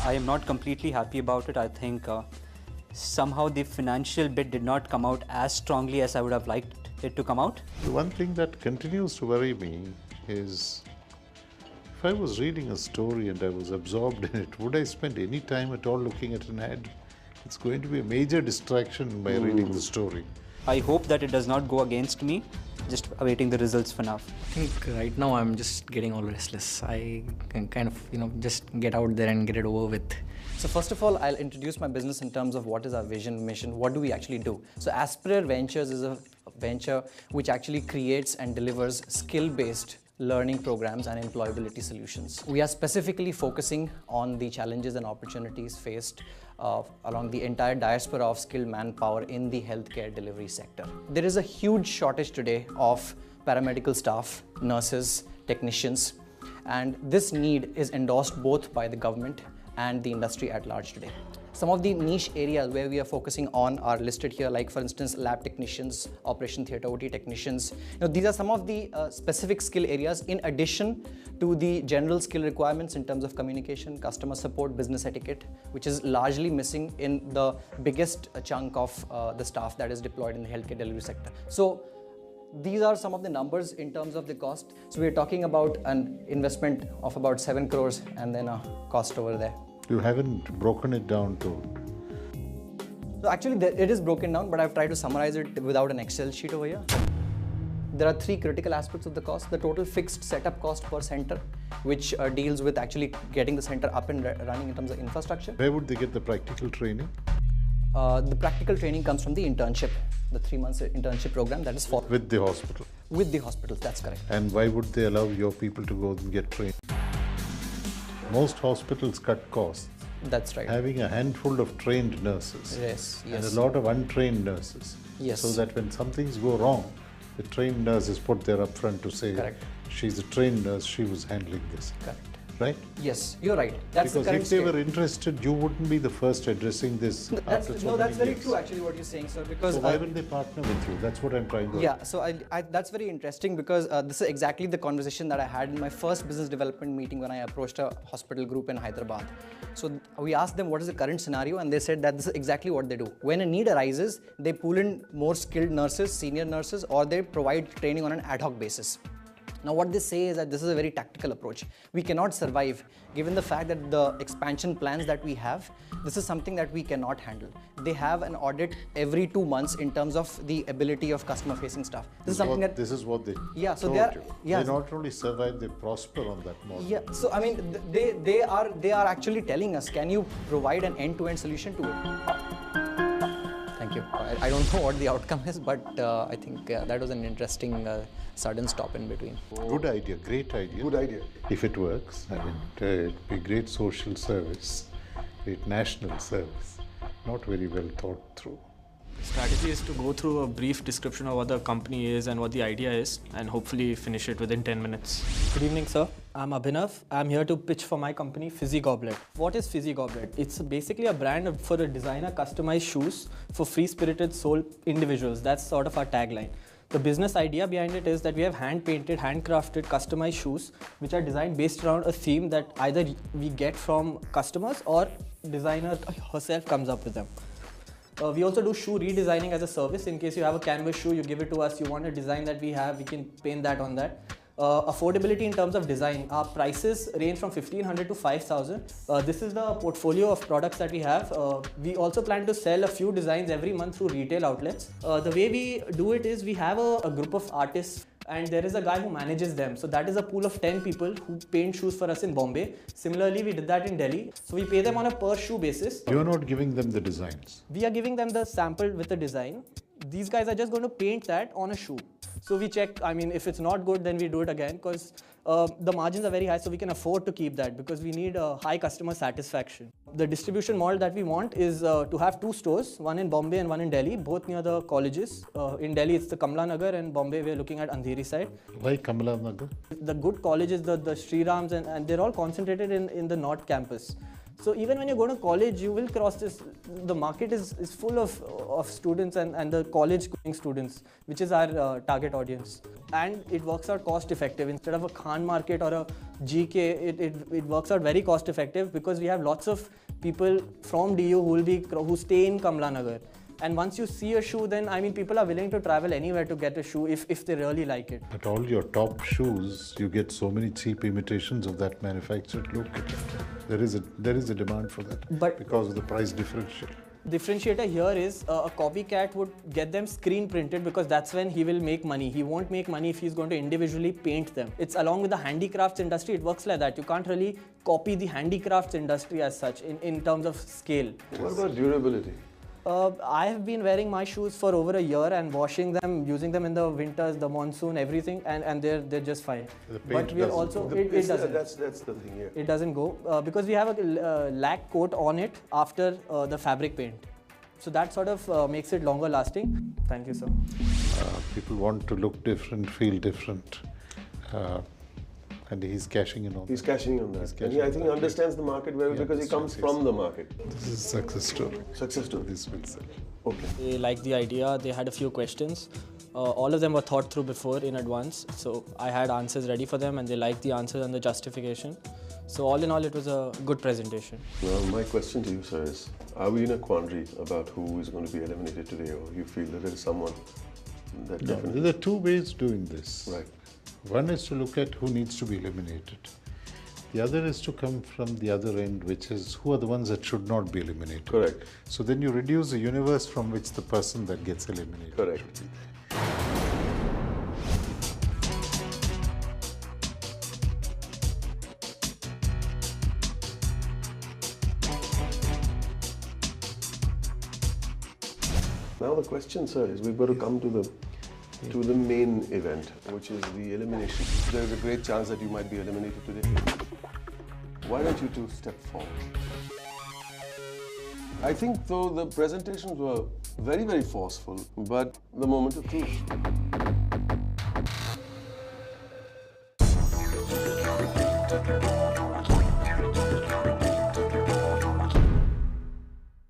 I am not completely happy about it. I think somehow the financial bit did not come out as strongly as I would have liked it to come out. The one thing that continues to worry me is if I was reading a story and I was absorbed in it, would I spend any time at all looking at an ad? It's going to be a major distraction by reading the story. I hope that it does not go against me. Just awaiting the results for now. I think right now I'm just getting all restless. I can kind of, just get out there and get it over with. So first of all, I'll introduce my business in terms of what is our vision, mission, what do we actually do. So Aspire Ventures is a venture which actually creates and delivers skill-based learning programs and employability solutions. We are specifically focusing on the challenges and opportunities faced along the entire diaspora of skilled manpower in the healthcare delivery sector. There is a huge shortage today of paramedical staff, nurses, technicians, and this need is endorsed both by the government and the industry at large today. Some of the niche areas where we are focusing on are listed here, like for instance, lab technicians, operation theatre OT technicians. These are some of the specific skill areas in addition to the general skill requirements in terms of communication, customer support, business etiquette, which is largely missing in the biggest chunk of the staff that is deployed in the healthcare delivery sector. So these are some of the numbers in terms of the cost. So we're talking about an investment of about 7 crores and then a cost over there. You haven't broken it down to... So actually it is broken down, but I've tried to summarize it without an Excel sheet over here. There are 3 critical aspects of the cost. The total fixed setup cost per center, which deals with actually getting the center up and running in terms of infrastructure. Where would they get the practical training? The practical training comes from the internship, the 3 months internship program that is for... With the hospital? With the hospital, that's correct. And why would they allow your people to go and get trained? Most hospitals cut costs. That's right. Having a handful of trained nurses. Yes. And a lot of untrained nurses. Yes. So that when some things go wrong, the trained nurse is put there up front to say, correct, she's a trained nurse, she was handling this. Correct. Right? Yes, you're right. That's because the current if they state. were interested, you wouldn't be the first addressing this. That's very true actually what you're saying, sir. Because so why will they partner with you? That's what I'm trying to... Yeah, so that's very interesting because this is exactly the conversation that I had in my first business development meeting when I approached a hospital group in Hyderabad. So we asked them what is the current scenario, and they said that this is exactly what they do. When a need arises, they pull in more skilled nurses, senior nurses, or they provide training on an ad hoc basis. Now what they say is that this is a very tactical approach. We cannot survive given the fact that the expansion plans that we have, this is something that we cannot handle. They have an audit every 2 months in terms of the ability of customer facing staff. This is what they yeah, so they not only survive, they prosper on that model. Yeah, so I mean they are actually telling us, can you provide an end-to-end solution to it? Thank you. I don't know what the outcome is, but I think that was an interesting sudden stop in between. Good idea, great idea. Good idea. If it works, I mean, it'd be great social service, great national service, not very well thought through. Strategy is to go through a brief description of what the company is and what the idea is, and hopefully finish it within 10 minutes. Good evening, sir. I'm Abhinav. I'm here to pitch for my company, Fizzy Goblet. What is Fizzy Goblet? It's basically a brand for a designer customized shoes for free-spirited soul individuals. That's sort of our tagline. The business idea behind it is that we have hand-painted, handcrafted, customized shoes which are designed based around a theme that either we get from customers or designer herself comes up with them. We also do shoe redesigning as a service. In case you have a canvas shoe, you give it to us, you want a design that we have, we can paint that on that. Affordability in terms of design, our prices range from 1500 to 5000. This is the portfolio of products that we have. We also plan to sell a few designs every month through retail outlets. The way we do it is we have a group of artists, and there is a guy who manages them. So that is a pool of 10 people who paint shoes for us in Bombay. Similarly, we did that in Delhi. So we pay them on a per shoe basis. You're not giving them the designs. We are giving them the sample with the design. These guys are just going to paint that on a shoe. So we check, I mean, if it's not good, then we do it again, because the margins are very high, so we can afford to keep that because we need high customer satisfaction. The distribution model that we want is to have 2 stores, one in Bombay and one in Delhi, both near the colleges. In Delhi, it's the Kamla Nagar, and Bombay, we're looking at Andheri side. Why Kamla Nagar? The good colleges, the Sri Rams, and they're all concentrated in the North campus. So even when you go to college, you will cross this. The market is full of students and the college going students, which is our target audience. And it works out cost effective. Instead of a Khan market or a GK, it works out very cost effective because we have lots of people from DU who stay in Kamla Nagar. And once you see a shoe, then I mean, people are willing to travel anywhere to get a shoe if they really like it. But all your top shoes, you get so many cheap imitations of that manufactured look. There is a demand for that, But- because of the price differential. Differentiator here is a copycat would get them screen printed because that's when he will make money. He won't make money if he's going to individually paint them. It's along with the handicrafts industry, it works like that. You can't really copy the handicrafts industry as such in terms of scale. What about durability? I have been wearing my shoes for over a year and washing them, using them in the winters, the monsoon, everything, and they're just fine. The paint But we are doesn't also go. it doesn't. That's the thing here. It doesn't go because we have a lac coat on it after the fabric paint. So that sort of makes it longer lasting. Thank you, sir. People want to look different, feel different. And he's cashing in on He's that. cashing in on that. cashing And I on think that, he understands the market well because he that's comes right, yes. from the market. This is a success story. Success story. This will sell. Okay. They liked the idea, they had a few questions. All of them were thought through before in advance, so I had answers ready for them and they liked the answers and the justification. So all in all, it was a good presentation. Now, my question to you, sir, is are we in a quandary about who is going to be eliminated today, or you feel that there is someone that No, definitely... there are two ways doing this. Right. One is to look at who needs to be eliminated. The other is to come from the other end, which is who are the ones that should not be eliminated. Correct. So then you reduce the universe from which the person that gets eliminated Correct. should be. Now the question, sir, is we've got to come to the main event, which is the elimination. There is a great chance that you might be eliminated today. Why don't you two step forward? I think, though, the presentations were very, very forceful, but the moment of truth.